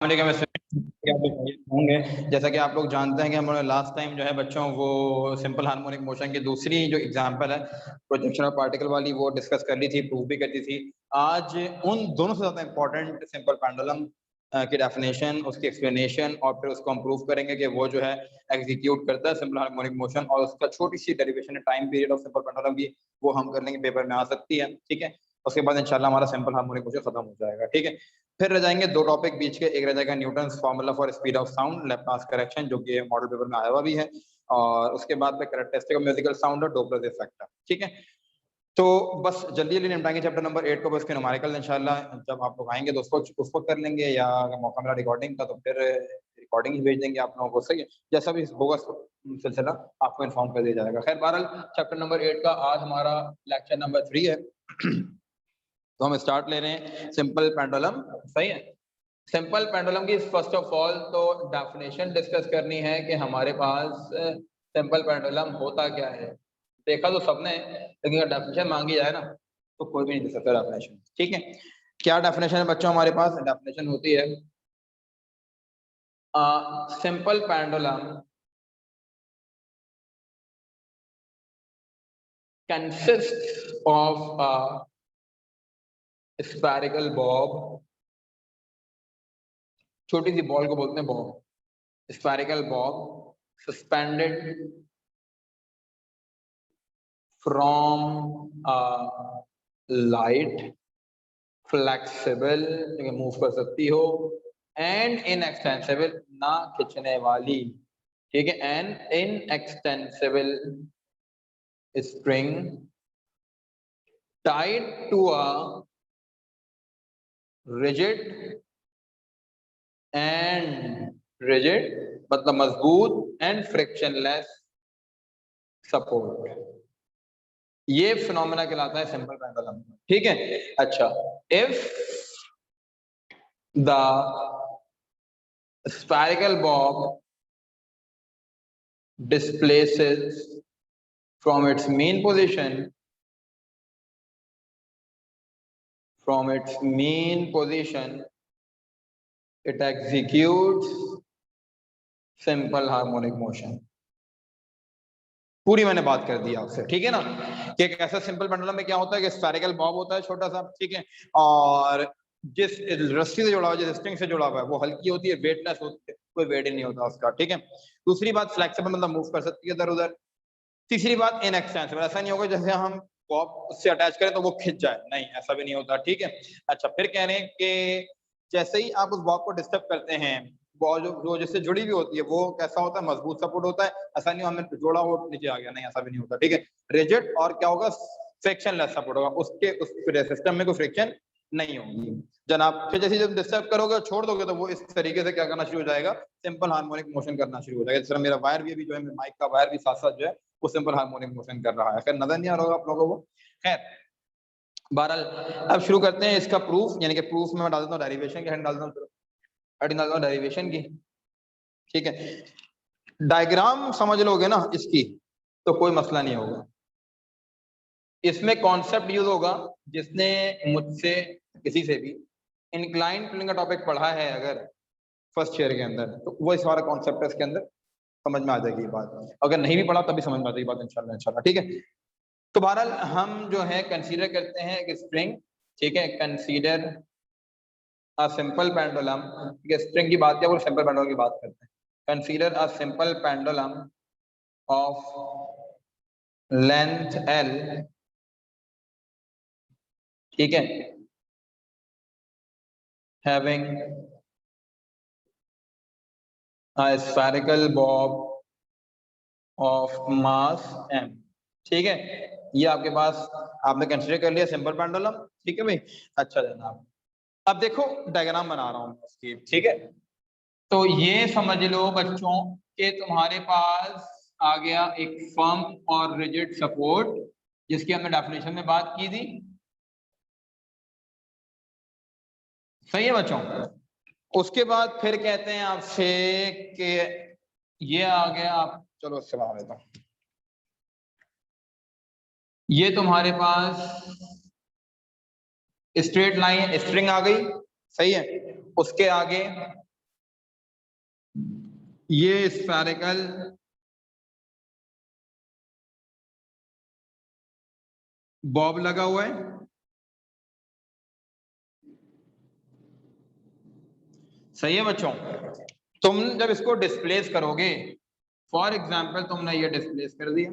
होंगे। जैसा कि आप लोग जानते हैं कि हम लोगों ने लास्ट टाइम जो है बच्चों वो सिंपल हार्मोनिक मोशन की दूसरी जो एग्जांपल है प्रोजेक्शन ऑफ पार्टिकल वाली वो डिस्कस कर ली थी, प्रूव भी कर दी थी। आज उन दोनों से ज्यादा इंपॉर्टेंट सिंपल पेंडुलम की डेफिनेशन, उसकी एक्सप्लेनेशन और फिर उसको हम प्रूव करेंगे कि वो जो है एग्जीक्यूट करता है सिंपल हार्मोनिक मोशन, और उसका छोटी सी derivation time period of simple pendulum की वो हम कर लेंगे, पेपर में आ सकती है। ठीक है, उसके बाद इंशाल्लाह हमारा सिंपल हार्मोनिक मोशन खत्म हो जाएगा। ठीक है, फिर रह जाएंगे दो टॉपिक बीच के। एक रह जाएगा Newton's formula for speed of sound, Laplace correction, जो कि मॉडल पेपर में आया हुआ भी है, और उसके बाद में कैरेक्टरिस्टिक ऑफ म्यूजिकल साउंड और डोपलर इफेक्ट। ठीक है, तो बस जल्दी जल्दी निपटाएंगे चैप्टर नंबर 8 को। बस के न्यूमेरिकल इंशाल्लाह जब आप लोग आएंगे तो उसको कर लेंगे, या अगर मौका मिला रिकॉर्डिंग का तो फिर रिकॉर्डिंग ही भेज देंगे आप लोगों को। सही है, जैसा भी होगा सिलसिला आपको इन्फॉर्म कर दिया जाएगा। खैर बहरहाल चैप्टर नंबर 8 का आज हमारा लेक्चर नंबर 3 है। तो हम स्टार्ट ले रहे हैं सिंपल पेंडुलम। सही है, सिंपल पेंडुलम की फर्स्ट ऑफ ऑल तो डेफिनेशन डिस्कस करनी है कि हमारे पास सिंपल पेंडुलम होता क्या है। देखा तो सबने, लेकिन अगर डेफिनेशन मांगी जाए ना तो कोई भी नहीं दे सकता डेफिनेशन। ठीक है, क्या डेफिनेशन है बच्चों हमारे पास? डेफिनेशन होती है simple pendulum consists of a spherical bob, छोटी सी बॉल को बोलते हैं Bob, spherical bob suspended from a light, flexible move कर सकती हो, एंड इनएक्सटेंसिबल ना खिंचने वाली। ठीक है, and inextensible spring tied to a rigid मतलब मजबूत एंड फ्रिक्शनलेस सपोर्ट। ये फिनोमेना कहलाता है सिंपल पेंडुलम। ठीक है, अच्छा, if the spherical bob displaces from its mean position it executes simple harmonic motion। पूरी मैंने बात कर दी आपसे। ठीक है ना, कि एक ऐसा सिंपल पेंडुलम में क्या होता है कि स्फेरिकल बॉब होता है छोटा सा। ठीक है, और जिस रस्सी से जुड़ा हुआ, जिस स्ट्रिंग से जुड़ा हुआ है वो हल्की होती है, वेटलेस होती है, कोई वेट ही नहीं होता उसका। ठीक है, दूसरी बात फ्लेक्सिबल मतलब मूव कर सकती है इधर उधर। तीसरी बात इनएक्सटेंसिबल, ऐसा नहीं होगा जैसे हम बॉब उससे अटैच करें तो वो खिंच जाए, नहीं ऐसा भी नहीं होता। ठीक है, अच्छा, फिर कह रहे हैं कि जैसे ही आप उस बॉब को डिस्टर्ब करते हैं, बॉल जो जिससे जुड़ी हुई होती है वो कैसा होता है? मजबूत सपोर्ट होता है। ऐसा नहीं हमने जोड़ा वो नीचे आ गया, नहीं ऐसा भी नहीं होता। ठीक है, रिजिड, और क्या होगा? फ्रिक्शनलेस सपोर्ट होगा, उसके उस सिस्टम में कोई फ्रिक्शन नहीं होगी जनाब। फिर जैसे जब डिस्टर्ब करोगे छोड़ दोगे तो वो इस तरीके से क्या करना शुरू हो जाएगा? सिंपल हार्मोनिक मोशन करना शुरू हो जाएगा। जिस तरह मेरा वायर भी अभी जो है, माइक का वायर भी साथ साथ जो है वो सिंपल हार्मोनिक मोशन कर रहा है। खैर नजर नहीं आ रहा होगा आप लोगों को। खैर बहरहाल अब शुरू करते हैं इसका प्रूफ, यानी कि प्रूफ में मैं डाल देता हूँ डेरिवेशन की, हेडिंग डाल देता हूँ डेरिवेशन की। ठीक है, डायग्राम समझ लोगे ना इसकी तो कोई मसला नहीं होगा। इसमें कॉन्सेप्ट यूज होगा, जिसने मुझसे किसी से भी इंक्लाइन प्लेन का टॉपिक पढ़ा है अगर फर्स्ट ईयर के अंदर, तो वो इस वाला कॉन्सेप्ट है, इसके अंदर समझ में आ जाएगी ये बात। अगर नहीं भी पढ़ा तभी समझ में आ जाएगी बात इंशाल्लाह इंशाल्लाह। ठीक है, तो बहरहाल हम जो है कंसीडर करते हैं एक स्प्रिंग। ठीक है, consider a simple pendulum. Spring की बात किया, वो सिंपल पेंडुलम की बात करते हैं। Consider a simple pendulum of length L। ठीक है, having a spherical bob of mass m। ठीक है, ये आपके पास आपने कंसीडर कर लिया सिंपल पेंडुलम। ठीक है भाई, अच्छा जनाब, अब देखो डायग्राम बना रहा हूं उसकी। ठीक है, तो ये समझ लो बच्चों कि तुम्हारे पास आ गया एक फर्म और रिजिड सपोर्ट, जिसकी हमने डेफिनेशन में बात की थी। सही है बच्चों, उसके बाद फिर कहते हैं आपसे कि ये आ गया, आप चलो उससे बना लेता हूं। ये तुम्हारे पास स्ट्रेट लाइन स्ट्रिंग आ गई। सही है, उसके आगे ये स्फेरिकल बॉब लगा हुआ है, सही है बच्चों। तुम जब इसको डिस्प्लेस करोगे, फॉर एग्जाम्पल तुमने ये डिस्प्लेस कर दिया,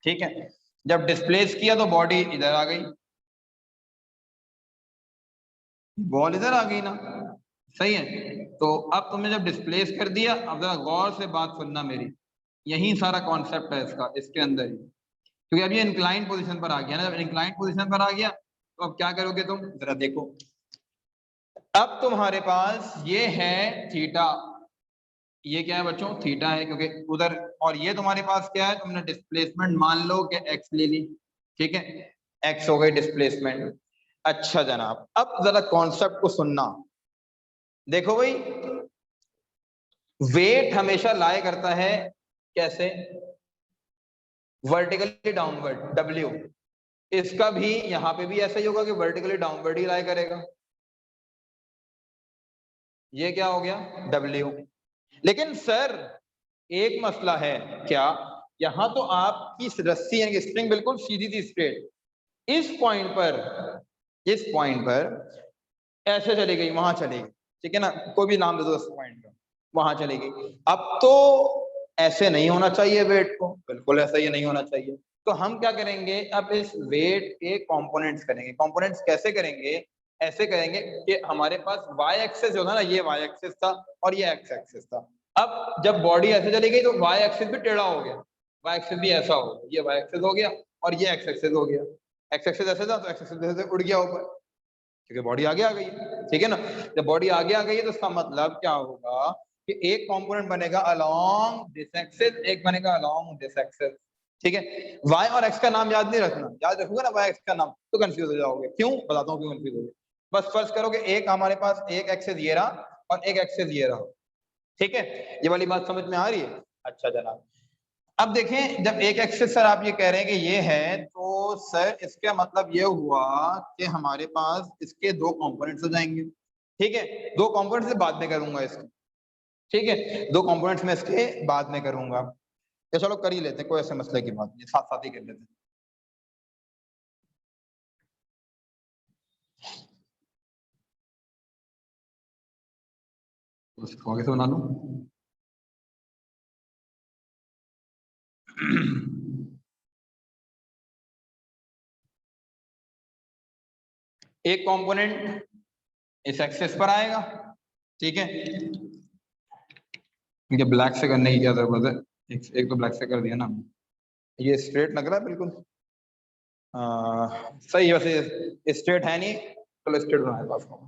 ठीक है, जब डिस्प्लेस किया तो बॉडी इधर आ गई, बॉल इधर आ गई ना, सही है। तो अब तुमने जब डिस्प्लेस कर दिया, अब जरा गौर से बात सुनना मेरी, यही सारा कॉन्सेप्ट है इसका, इसके अंदर ही, क्योंकि अब ये इंक्लाइन पोजीशन पर आ गया ना, जब इंक्लाइन पोजीशन पर आ गया तो अब क्या करोगे तुम, जरा देखो, अब तुम्हारे पास ये है थीटा, ये क्या है बच्चों, थीटा है, क्योंकि उधर, और ये तुम्हारे पास क्या है, तुमने डिस्प्लेसमेंट मान लो कि एक्स ले ली, ठीक है, एक्स हो गई डिस्प्लेसमेंट। अच्छा जनाब, अब जरा कॉन्सेप्ट को सुनना, देखो भाई, वेट हमेशा लाए करता है कैसे, वर्टिकली डाउनवर्ड, डब्ल्यू, इसका भी यहां पे भी ऐसा ही होगा कि वर्टिकली डाउनवर्ड ही लाए करेगा, ये क्या हो गया, डब्ल्यू। लेकिन सर एक मसला है, क्या, यहां तो आपकी रस्सी यानी स्ट्रिंग बिल्कुल सीधी थी, स्ट्रेट, इस पॉइंट पर, इस पॉइंट पर ऐसे चली गई, वहां चली गई, ठीक है ना, कोई भी नाम दे दो उस पॉइंट पर, वहां चली गई। अब तो ऐसे नहीं होना चाहिए वेट को, बिल्कुल ऐसा ही नहीं होना चाहिए। तो हम क्या करेंगे, अब इस वेट के कंपोनेंट्स करेंगे। कंपोनेंट्स कैसे करेंगे, ऐसे करेंगे कि हमारे पास वाई एक्सेस जो था ना, ये वाई एक्सेस था और ये एक्स एक्सेस था। अब जब बॉडी ऐसे चली गई तो वाई एक्सेस भी टेढ़ा हो गया, वाई एक्सेस भी ऐसा हो गया, ये वाई एक्सेस हो गया और ये एक्स एक्सेस हो गया। एक्स एक्सेस ऐसे था तो एक्स एक्सेस ऐसे उड़ गया ऊपर, क्योंकि बॉडी आगे आ गई, ठीक है ना। जब बॉडी आगे आ गई है तो इसका मतलब क्या होगा कि एक कंपोनेंट बनेगा अलोंग दिस एक्सिस, एक बनेगा अलोंग दिस एक्सिस, ठीक है। y और x का नाम याद नहीं रखना, याद रखोगे ना y x का नाम तो कंफ्यूज हो जाओगे। क्यों, बताता हूँ क्यों कंफ्यूज हो गए। बस फर्ज करो कि एक हमारे पास एक एक्सिस ये रहा और एक एक्सिस ये रहा, ठीक है, ये वाली बात समझ में आ रही है। अच्छा जनाब, अब देखें, जब एक एक्सिस सर आप ये कह रहे हैं कि ये है, तो सर इसका मतलब ये हुआ कि हमारे पास इसके दो कंपोनेंट्स हो जाएंगे, ठीक है। दो कंपोनेंट्स से बाद में करूंगा इसके, ठीक है, दो कंपोनेंट्स में इसके बाद में करूंगा, तो चलो कर ही लेते हैं, कोई ऐसे मसले की बात नहीं, साथ साथ ही कर लेते हैं। उसको आगे से बना लूं। एक कंपोनेंट इस एक्सेस पर आएगा, ठीक है, ये ब्लैक से करने की क्या जरूरत है, एक तो ब्लैक से कर दिया ना, ये स्ट्रेट लग रहा है बिल्कुल, सही है, वैसे स्ट्रेट है नहीं, चलो स्ट्रेट बनाए पास को।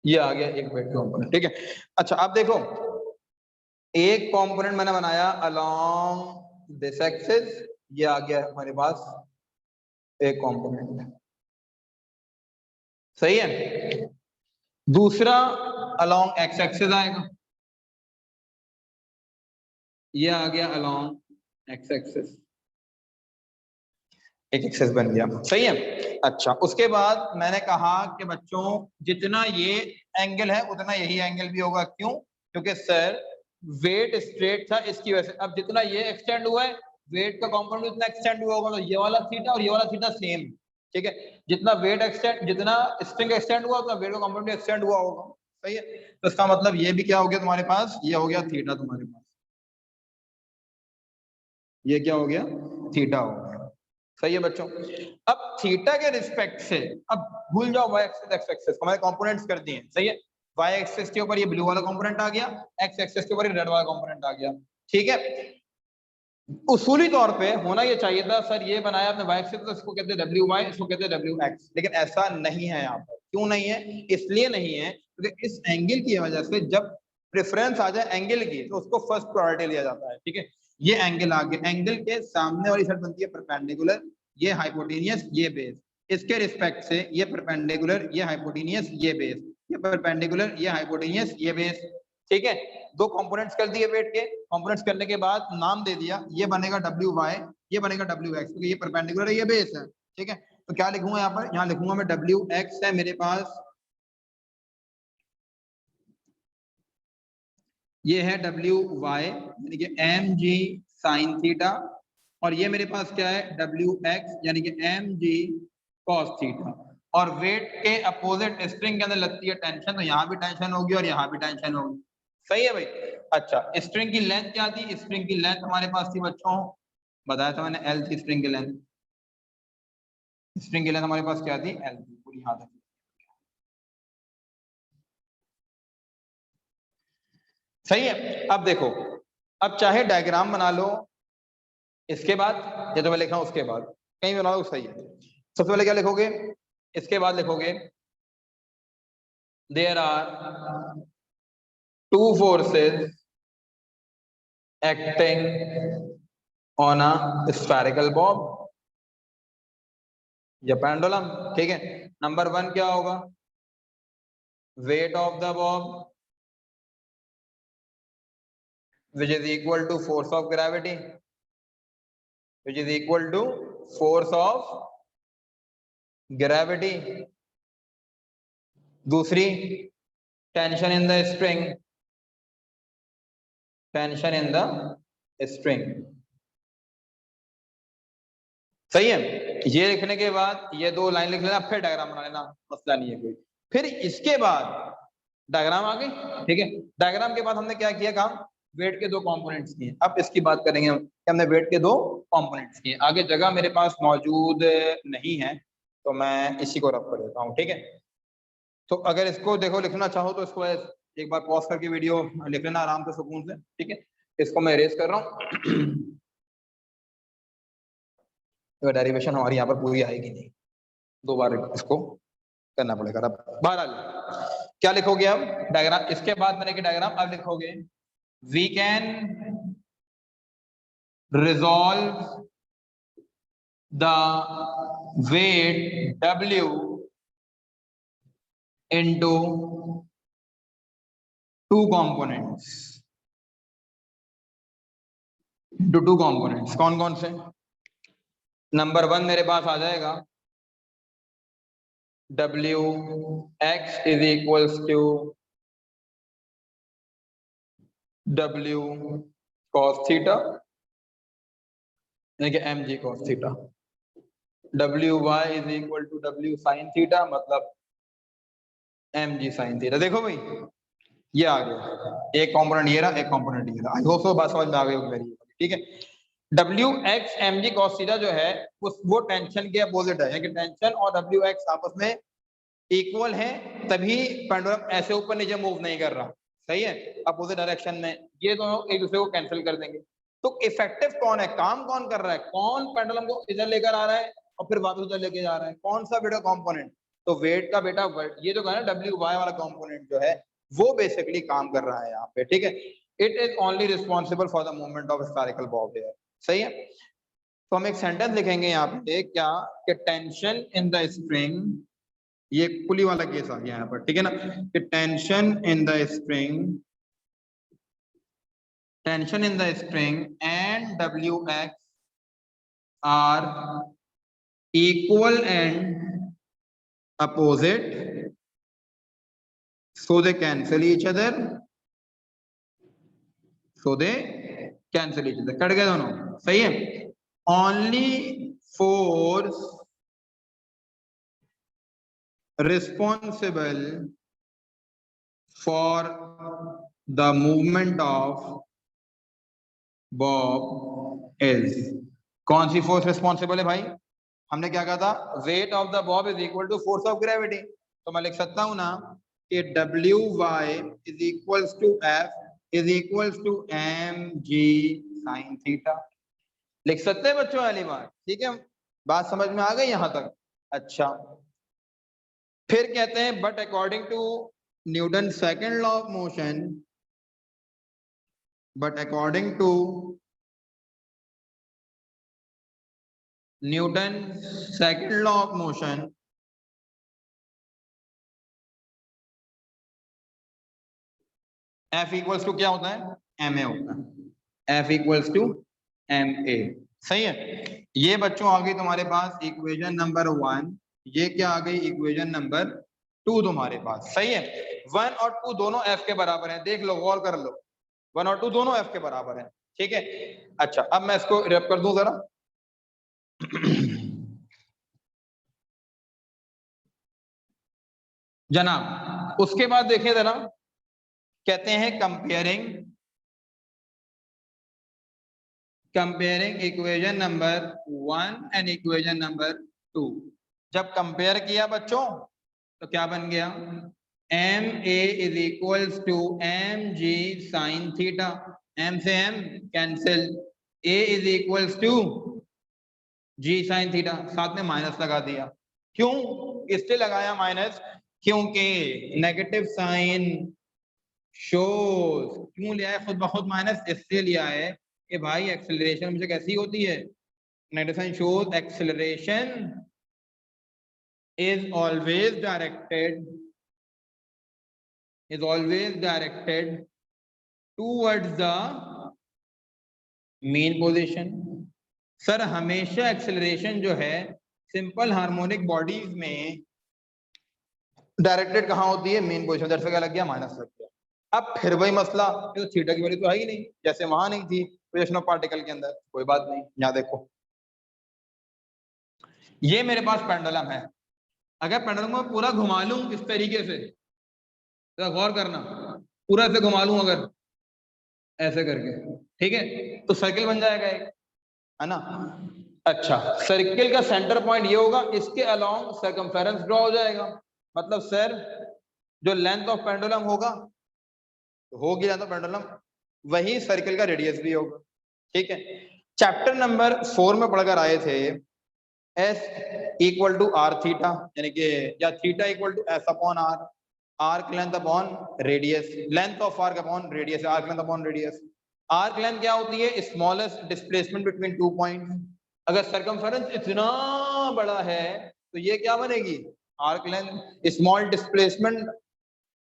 ये आ गया एक वेट कंपोनेंट, ठीक है। अच्छा अब देखो, एक कंपोनेंट मैंने बनाया अलोंग दिस एक्सिस, ये आ गया हमारे पास एक कंपोनेंट, सही है। दूसरा अलोंग एक्स एक्सिस आएगा, ये आ गया अलोंग एक्स एक्सिस, एक एक्सेस बन गया, सही है। अच्छा उसके बाद मैंने कहा कि बच्चों जितना ये एंगल है उतना यही एंगल भी होगा, क्यों, क्योंकि सर वेट स्ट्रेट था इसकी वजह से, अब जितना ये एक्सटेंड हुआ है वेट का कंपोनेंट उतना एक्सटेंड हुआ होगा, तो ये वाला थीटा और ये वाला थीटा सेम, ठीक है। जितना वेट एक्सटेंड, जितना स्ट्रिंग एक्सटेंड हुआ उतना वेट का कंपोनेंट एक्सटेंड हुआ होगा, सही है। तो इसका मतलब ये भी क्या हो गया तुम्हारे पास, ये हो गया थीटा तुम्हारे पास, ये क्या हो गया, थीटा हो गया, सही है बच्चों। अब थीटा के रिस्पेक्ट से, अब भूल जाओ वाई एक्सिस एक्स एक्सिस, हमारे कंपोनेंट्स कर दिए, सही है। वाई एक्सिस के ऊपर ये ब्लू वाला कंपोनेंट आ गया, एक्स एक्सिस के ऊपर ये रेड वाला कंपोनेंट आ गया, ठीक है। उसूली तौर पे होना ये चाहिए था, सर ये बनाया आपने वाई एक्सिस तो इसको कहते हैं डब्ल्यू वाई, इसको कहते हैं डब्ल्यू एक्स, लेकिन ऐसा नहीं है यहाँ पर। क्यों नहीं है, इसलिए नहीं है क्योंकि इस एंगल की वजह से जब प्रेफरेंस आ जाए एंगल की तो उसको फर्स्ट प्रायोरिटी लिया जाता है, ठीक है। ये एंगल आ गया, एंगल के सामने वाली साइड बनती है परपेंडिकुलर, ये हाइपोटेनियस, ये बेस, इसके रिस्पेक्ट से ये परपेंडिकुलर, ये हाइपोटेनियस, ये बेस, ये परपेंडिकुलर, ये हाइपोटेनियस, ये बेस, ठीक है, दो कंपोनेंट्स कर दिए वेट के, कंपोनेंट्स करने के बाद नाम दे दिया, ये बनेगा डब्ल्यू वाई, ये बनेगा डब्ल्यू एक्स, क्योंकि ये परपेंडिकुलर है, ये बेस है। ठीक है, तो क्या लिखूंगा यहाँ पर, यहाँ लिखूंगा मैं डब्ल्यू एक्स है मेरे पास, ये है डब्ल्यू वाई यानी कि एम जी साइन थीटा, और ये मेरे पास क्या है डब्ल्यू एक्स यानी कि एम जी कॉस थीटा। और वेट के अपोजिट स्प्रिंग के अंदर लगती है टेंशन, तो यहाँ भी टेंशन होगी और यहाँ भी टेंशन होगी। सही है भाई। अच्छा, स्प्रिंग की लेंथ क्या थी, स्प्रिंग की लेंथ हमारे पास थी बच्चों, बताया था मैंने, एल थी स्प्रिंग की लेंथ। स्प्रिंग की लेंथ हमारे पास क्या थी, एल थी, पूरी यहाँ तक। सही है। अब देखो, अब चाहे डायग्राम बना लो इसके बाद, ये तो मैं लिख रहा हूं उसके बाद, कहीं बना लो सही है। सबसे पहले क्या लिखोगे, इसके बाद लिखोगे there are two forces acting on a spherical bob या पेंडुलम। ठीक है, नंबर वन क्या होगा, weight of the bob which is equal to force of gravity, which is equal to force of gravity। दूसरी, tension in the spring, tension in the spring. सही है, ये लिखने के बाद ये दो लाइन लिख लेना, फिर डायग्राम बना लेना, मसला नहीं है कोई। फिर इसके बाद डायग्राम आ गई। ठीक है, डायग्राम के बाद हमने क्या किया काम, वेट के दो कंपोनेंट्स किए। अब इसकी बात करेंगे हम कि हमने वेट के दो कंपोनेंट्स किए। आगे जगह मेरे पास मौजूद नहीं है, तो मैं इसी को रख कर देता हूँ। ठीक है, तो अगर इसको देखो लिखना चाहो तो इसको एक बार पॉज करके वीडियो लिख लेना आराम से सुकून से। ठीक है, इसको मैं इरेज कर रहा हूँ। तो डेरिवेशन हमारी यहाँ पर पूरी आएगी नहीं, दो बार इसको करना पड़ेगा। अब बहरहाल क्या लिखोगे, अब डायग्राम इसके बाद बनेगी डायग्राम। अब लिखोगे we can resolve the weight W into two components, into two components। कौन कौन से, नंबर वन मेरे पास आ जाएगा W x is equals to W cos theta यानी कि mg cos theta, W y is equal to W sin theta मतलब mg sin theta। देखो भाई ये आ गया, एक कंपोनेंट ये रहा, एक कंपोनेंट ये रहा। आई होप सो बात समझ में आ गई होगी मेरी। ठीक है, W x m g cos theta जो है वो टेंशन के अपोजिट है, यानी कि टेंशन और डब्ल्यू एक्स आपस में इक्वल है, तभी पेंडुलम ऐसे ऊपर नीचे मूव नहीं कर रहा। सही है, अपोजिट डायरेक्शन में, ये दोनों एक दूसरे को कैंसिल कर देंगे। तो इफेक्टिव कौन है, काम कौन कर रहा है, कौन पेंडुलम को इधर लेकर आ रहा है और फिर वापस उधर लेके जा रहा है, कौन सा बेटा कंपोनेंट, तो वेट का बेटा ये जो है ना डब्ल्यू वाई वाला कंपोनेंट जो है वो बेसिकली काम कर रहा है यहाँ पे। ठीक है, it is only responsible for the movement of spherical Bob here. सही है, तो हम एक सेंटेंस लिखेंगे यहाँ पे क्या, कि टेंशन इन द स्प्रिंग, ये पुली वाला केस आ गया यहाँ पर। ठीक है ना, कि tension in the spring, tension in the spring and W x are equal and opposite, so they cancel each other, so they cancel each other, cut गए दोनों। सही है, only force responsible for the movement of bob is, कौन सी force responsible है भाई, हमने क्या कहा था, weight of the bob is equal to force of gravity. तो मैं लिख सकता हूं ना कि W y is equals to F is equals to m g sine theta. लिख सकते हैं बच्चों वाली बात। ठीक है, बात समझ में आ गई यहां तक। अच्छा, फिर कहते हैं but according to Newton second law of motion, but according to Newton second law of motion, F equals to क्या होता है, एम ए होता है, F equals to m a. सही है। ये बच्चों आ गई तुम्हारे पास इक्वेशन नंबर 1, ये क्या आ गई इक्वेशन नंबर 2 तुम्हारे पास। सही है। 1 और 2 दोनों F के बराबर है, देख लो गौर कर लो, 1 और 2 दोनों F के बराबर है। ठीक है। अच्छा अब मैं इसको रैप कर दूं जरा। जनाब उसके बाद देखिए जरा, कहते हैं comparing equation number 1 and equation number 2। जब कंपेयर किया बच्चों तो क्या बन गया, m a is equals to m g sine theta, m से m cancel, a is equals to g sine theta, साथ में माइनस लगा दिया। क्यों इसलिए लगाया माइनस, क्योंकि नेगेटिव साइन शोज, क्यों लिया है खुद ब खुद माइनस, इसलिए लिया है कि भाई एक्सेलरेशन मुझे कैसी होती है, negative sign shows acceleration is always directed towards the mean position। Sir हमेशा एक्सेलरेशन जो है सिंपल हार्मोनिक बॉडीज में डायरेक्टेड कहाँ होती है, मेन पोजीशन। जैसे क्या लग गया, माइनस लग गया। अब फिर वही मसला, ये तो थीटा की वैल्यू तो है ही नहीं, जैसे वहां नहीं थी पोजीशन ऑफ पार्टिकल के अंदर। कोई बात नहीं, यहाँ देखो ये मेरे पास पेंडुलम है, अगर पेंडुलम को पूरा घुमा लूं इस तरीके से, तो गौर करना, पूरा से घुमा लूं अगर ऐसे करके, ठीक है, तो सर्किल बन जाएगा एक, है ना। अच्छा सर्किल का सेंटर पॉइंट ये होगा, इसके अलोंग सर्कमफेरेंस ड्रॉ हो जाएगा। मतलब सर जो लेंथ ऑफ पेंडुलम होगा, होगी लेंथ ऑफ पेंडुलम, वही सर्किल का रेडियस भी होगा। ठीक है। चैप्टर नंबर 4 में पढ़कर आए थे S equal to R theta, यानी कि या theta equal to S upon R, arc length upon radius, length of arc upon radius, arc length upon radius. Arc length क्या होती है, स्मॉलेस्ट डिस्प्लेसमेंट बिटवीन 2 पॉइंट्स। अगर सर्कमफेरेंस इतना बड़ा है तो ये क्या बनेगी, arc length, small displacement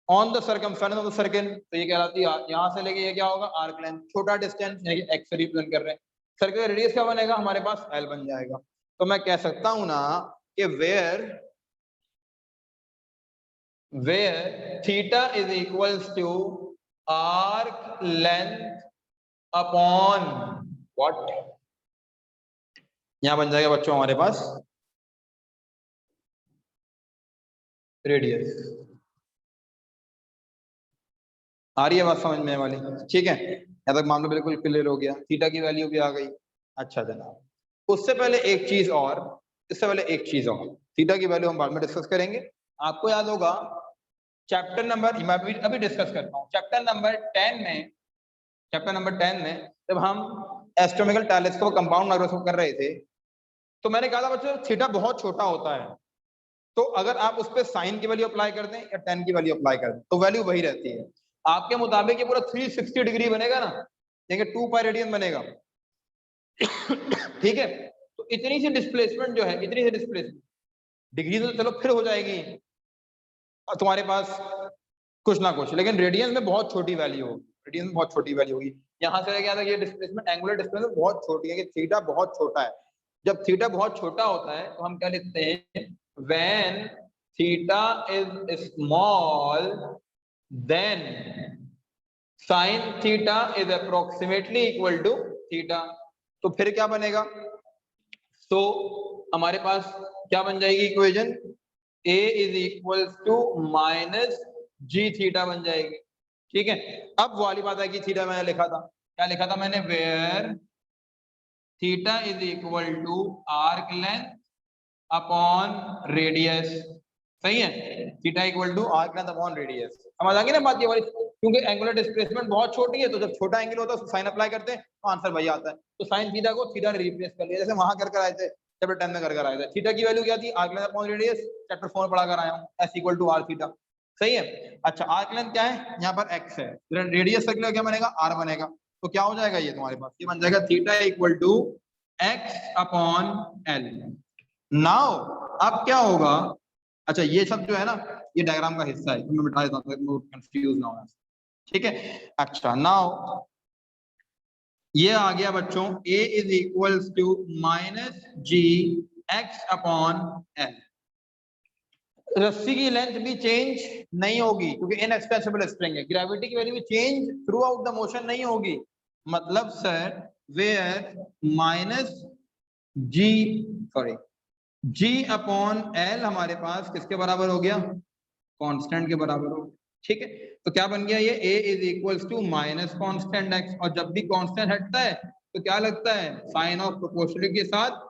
on the circumference of the circle, तो ये कहलाती है, यहां से लेके ये क्या होगा, आर्क लेंथ। छोटा डिस्टेंस यानी कि x से रिप्रेजेंट कर रहे हैं, सर्किल का रेडियस क्या बनेगा हमारे पास, L बन जाएगा। तो मैं कह सकता हूं ना कि where theta is equals to arc length upon what, यहां बन जाएगा बच्चों हमारे पास रेडियस। आ रही है बात समझ में वाली, ठीक है। यहाँ तक मामला बिल्कुल क्लियर हो गया, थीटा की वैल्यू भी आ गई। अच्छा जनाब उससे पहले एक चीज और, इससे पहले एक चीज और, थीटा की वैल्यू हम बाद में डिस्कस करेंगे। आपको याद होगा चैप्टर नंबर, मैं अभी डिस्कस करता हूँ, चैप्टर नंबर 10 में जब हम एस्ट्रोनॉमिकल टेलीस्कोप कंपाउंड माइक्रोस्कोप कर रहे थे, तो मैंने कहा था बच्चों थीटा बहुत छोटा होता है, तो अगर आप उस पर साइन की वैल्यू अप्लाई कर दें या टेन की वैल्यू अप्लाई कर दें तो वैल्यू वही रहती है। आपके मुताबिक ये पूरा 360 डिग्री बनेगा ना, देखिए 2 पाई रेडियन बनेगा। ठीक है। तो इतनी सी डिस्प्लेसमेंट जो है, इतनी सी डिस्प्लेसमेंट, डिग्री तो चलो फिर हो जाएगी तुम्हारे पास कुछ ना कुछ, लेकिन रेडियन में बहुत छोटी वैल्यू होगी, रेडियन में बहुत छोटी वैल्यू होगी। यहां से क्या था, ये डिस्प्लेसमेंट एंगुलर डिस्प्लेसमेंट बहुत छोटी है, कि थीटा बहुत छोटा है। जब थीटा बहुत छोटा होता है तो हम क्या लिखते हैं, when theta is small then sin theta is approximately equal to theta। तो फिर क्या बनेगा, तो हमारे पास क्या बन जाएगी equation, a is equals to minus g theta बन जाएगी। ठीक है। अब वो वाली बात है कि थीटा मैंने लिखा था, क्या लिखा था मैंने, where theta is equal to arc length upon radius. सही है, theta equal to arc length upon radius. समझ आ गई ना बात ये वाली, क्योंकि एंगुलर डिस्प्लेसमेंट बहुत छोटी है, तो जब छोटा एंगल होता है तो साइन अप्लाई करते हैं तो आंसर वही आता है। तो साइन थीटा को थीटा ने रिप्लेस कर लिया, जैसे वहां कर आए थे, चैप्टर 10 में कर आए थे। थीटा की वैल्यू क्या थी, arc length upon radius, chapter 4 पढ़ा कर आया हूं, s equal to R theta. सही है। अच्छा आर्क लेंथ क्या है, यहाँ पर x है, रेडियस सर्किल क्या बनेगा, r बनेगा। तो क्या हो जाएगा ये तुम्हारे पास, ये बन जाएगा theta equal to x upon l। Now अब क्या होगा, अच्छा ये सब जो है ना ये डायग्राम का हिस्सा है, तो मैं मिटा देता हूं कंफ्यूज ना होना। ठीक है। अच्छा नाउ ये आ गया बच्चों a is equals to minus g x upon l. रस्सी की लेंथ भी चेंज नहीं होगी क्योंकि इनएक्सटेंसिबल स्प्रिंग है। ग्रेविटी की वैल्यू भी change throughout the motion नहीं होगी। मतलब sir where minus g sorry g upon l हमारे पास किसके बराबर हो गया, कांस्टेंट के बराबर हो गया। ठीक है, तो क्या बन गया ये a is equals to minus constant x, और जब भी कांस्टेंट हटता है तो क्या लगता है साइन ऑफ प्रोपोर्शनलिटी के साथ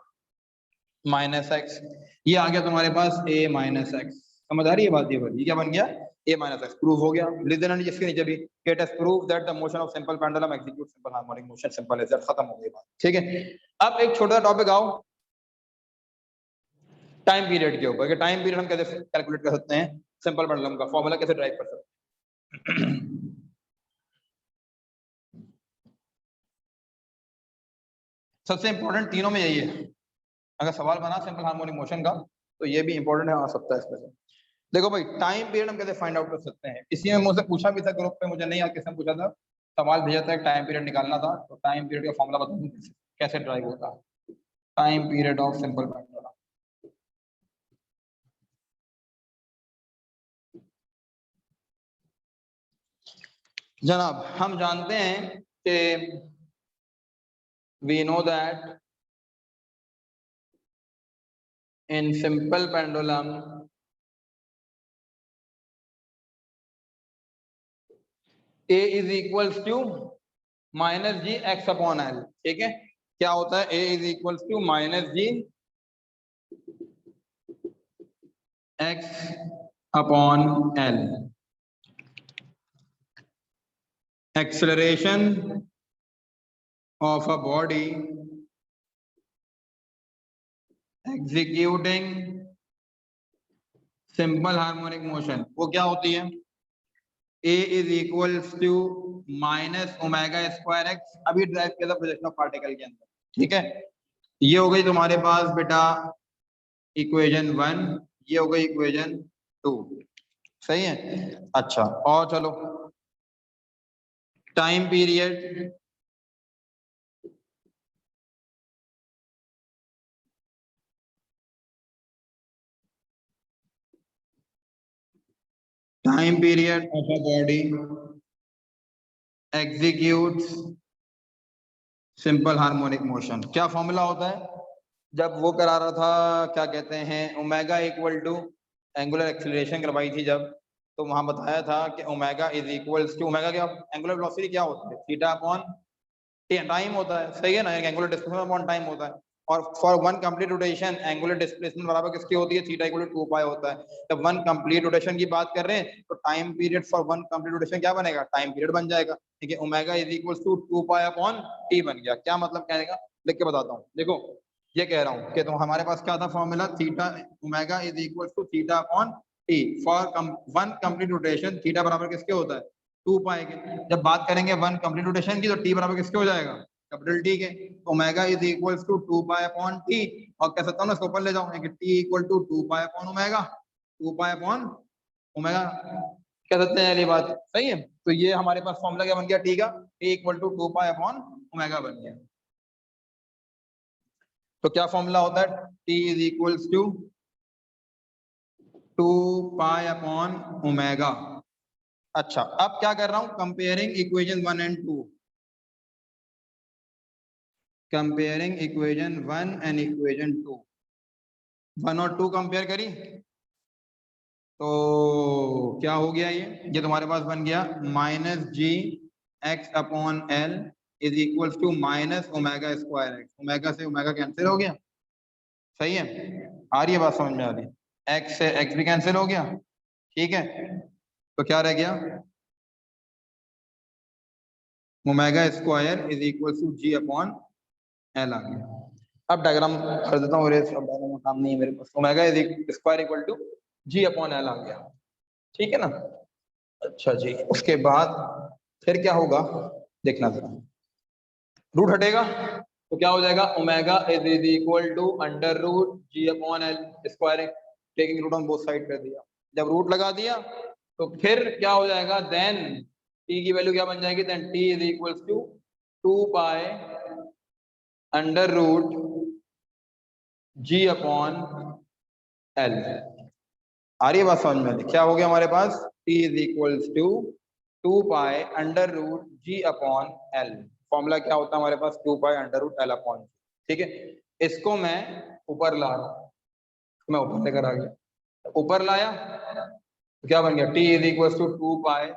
माइनस एक्स। ये आ गया तुम्हारे पास a माइनस एक्स। समझ आ रही है बात? ये क्या बन गया a माइनस एक्स। प्रूव हो गया। लिख देना जिसके नीचे भी it has prove that the motion of simple pendulum execute simple harmonic motion. Simple है, खत्म हो गई बात। ठीक है, अब एक छोटा टॉपिक आओ टाइम पीरियड के ऊपर कि टाइम पीरियड हम कैसे कैलकुलेट कर सकते हैं, सिंपल पेंडुलम का फॉर्मूला कैसे ड्राइव कर सकते हैं। सबसे इंपॉर्टेंट तीनों में यही है। अगर सवाल बना सिंपल हार्मोनिक मोशन का तो ये भी इंपॉर्टेंट है, आ सकता है इसमें से। देखो भाई टाइम पीरियड हम कैसे फाइंड आउट कर सकते हैं, इसी में मुझसे पूछा भी था ग्रुप पे, मुझे नहीं याद किसने पूछा था, सवाल भेजा था टाइम पीरियड निकालना था। तो टाइम पीरियड का फॉर्मूला बता दूं कैसे ड्राइव होता है time period of simple pendulum. जनाब हम जानते हैं कि we know that in simple pendulum a is equals to minus g x upon l. ठीक है, क्या होता है a is equals to minus g x upon l. Acceleration of a body executing simple harmonic motion वो क्या होती है, a is equals to minus omega square x. अभी ड्राइव किया था प्रोजेक्शन ऑफ पार्टिकल के अंदर। ठीक है, ये हो गई तुम्हारे पास बेटा इक्वेशन 1, ये हो गई इक्वेशन 2। सही है। अच्छा और चलो time period time period of a body executes simple harmonic motion. क्या फॉर्मूला होता है, जब वो करा रहा था क्या कहते हैं omega equal to angular acceleration करवाई थी जब, तो वहां बताया था कि omega is equals to omega क्या एंगुलर वेलोसिटी क्या होती है थीटा अपॉन टाइम होता है। सही है ना, एंगुलर डिस्प्लेसमेंट अपॉन टाइम होता है। और for one complete rotation angular displacement बराबर किसकी होती है, थीटा इक्वल टू 2 पाई होता है। जब वन कंप्लीट रोटेशन की बात कर रहे हैं तो time period for one complete rotation क्या बनेगा, टाइम पीरियड बन जाएगा। ठीक है, omega is equal to 2 pi upon T बन गया। क्या मतलब कहने का, लिख के बताता हूँ। देखो ये कह रहा हूँ कि तो हमारे पास क्या था formula, theta omega is equal to theta upon T for one complete rotation. Theta बराबर किसके होता है 2 पाई के। जब बात करेंगे वन कंप्लीट रोटेशन की तो टी बराबर किसके हो जाएगा कैपिटल टी के। Omega is equals to 2 pi upon T, और कह सकता हूँ ना इसको ऊपर ले जाऊं कि T equal to 2 pi upon omega, 2 pi upon omega कह सकते हैं ये बात। सही है, तो ये हमारे पास फॉर्मूला क्या बन गया टी का, T equal to 2 pi upon omega बन गया। तो क्या फॉर्मूला होता है, T is equals to 2 pi upon omega. अच्छा अब क्या कर रहा हूं, comparing equation 1 and 2, comparing equation 1 and equation 2। 1 और 2 कंपेयर करी तो क्या हो गया, ये तुम्हारे पास बन गया minus g x upon l is equal to minus omega square x. Omega से ओमेगा कैंसिल हो गया। सही है, आ रही है बात समझ में, आ रही है। एक्स से एक्स भी कैंसिल हो गया। ठीक है, तो क्या रह गया, omega square is equal to g upon l आ गया। अब डायग्राम कर देता हूँ, अब डायग्राम काम नहीं है मेरे पास। Omega is square equal to g upon l आ गया। ठीक है ना। अच्छा जी, उसके बाद फिर क्या होगा देखना जरा, रूट हटेगा तो क्या हो जाएगा, omega is equal to under root g upon l squaring, taking root on both side कर दिया। जब रूट लगा दिया तो फिर क्या हो जाएगा, देन टी की वैल्यू क्या बन जाएगी, then T is equals to 2 pi under root g upon l. आ रही है बात समझ में? क्या हो गया हमारे पास, T is equals to 2 pi under root g upon l. Formula क्या होता है हमारे पास, 2 pi under root l upon. ठीक है, इसको मैं ऊपर ला रहा हूँ, मैं ऊपर लेकर आ गया, ऊपर लाया तो क्या बन गया, T is equals to 2 pi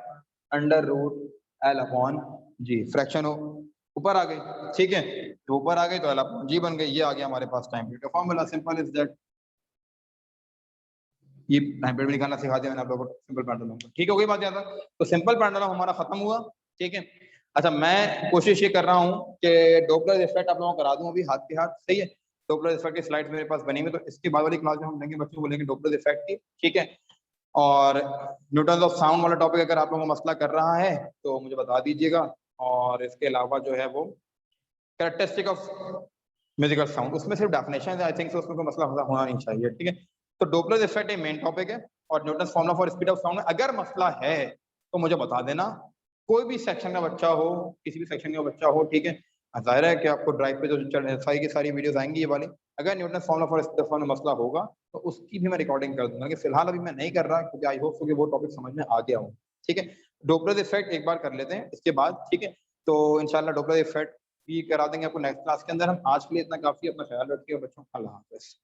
under root l upon g. Fraction हो ऊपर आ गई, ठीक है, तो ऊपर आ गई तो एल अपॉन जी बन गई। ये आ गया हमारे पास टाइम पीरियड का फॉर्मूला, सिंपल इज दैट। ये टाइम पीरियड निकालना सिखा दिया मैंने आप लोगों को, सिंपल पेंडुलम। ठीक हो गई बात याद? तो सिंपल पेंडुलम हमारा खत्म हुआ, ठीक है। अच्छा, मैं कोशिश ये कर रहा हूँ कि डॉपलर इफेक्ट आप लोगों को करा दूं अभी हाथ के हाथ, सही है। डॉपलर इफेक्ट की स्लाइड मेरे पास बनी हुई, तो इसके बाद वाली क्लास में हम लेंगे, बच्चों को लेंगे डॉपलर इफेक्ट की, ठीक है। और न्यूटन ऑफ साउंड वाला टॉपिक अगर आप लोगों को मसला कर रहा है तो मुझे बता दीजिएगा। और इसके अलावा जो है वो कैरेक्टरिस्टिक ऑफ म्यूजिकल साउंड, उसमें सिर्फ डेफिनेशन आई थिंक, उसमें कोई मसला होना नहीं चाहिए, ठीक है। तो डॉपलर इफेक्ट एक मेन टॉपिक है, और Newton formula for speed of sound में अगर मसला है तो मुझे बता देना। कोई भी सेक्शन का बच्चा हो, किसी भी सेक्शन का बच्चा हो, ठीक है। जाहिर है कि आपको ड्राइव पे जो सारी की सारी वीडियोस आएंगी ये वाली, अगर Newton formula for speed of sound में मसला होगा तो उसकी भी मैं रिकॉर्डिंग कर दूंगा, कि फिलहाल अभी मैं नहीं कर रहा क्योंकि आई होप कि वो टॉपिक समझ में आ गया हो, ठीक है। डॉपलर इफेक्ट एक बार कर लेते हैं इसके बाद, ठीक है। तो इंशाल्लाह डॉपलर इफेक्ट भी करा देंगे आपको नेक्स्ट क्लास के अंदर हम। आज के लिए इतना काफी, अपना ख्याल रखिए बच्चों, अल्लाह हाफिज।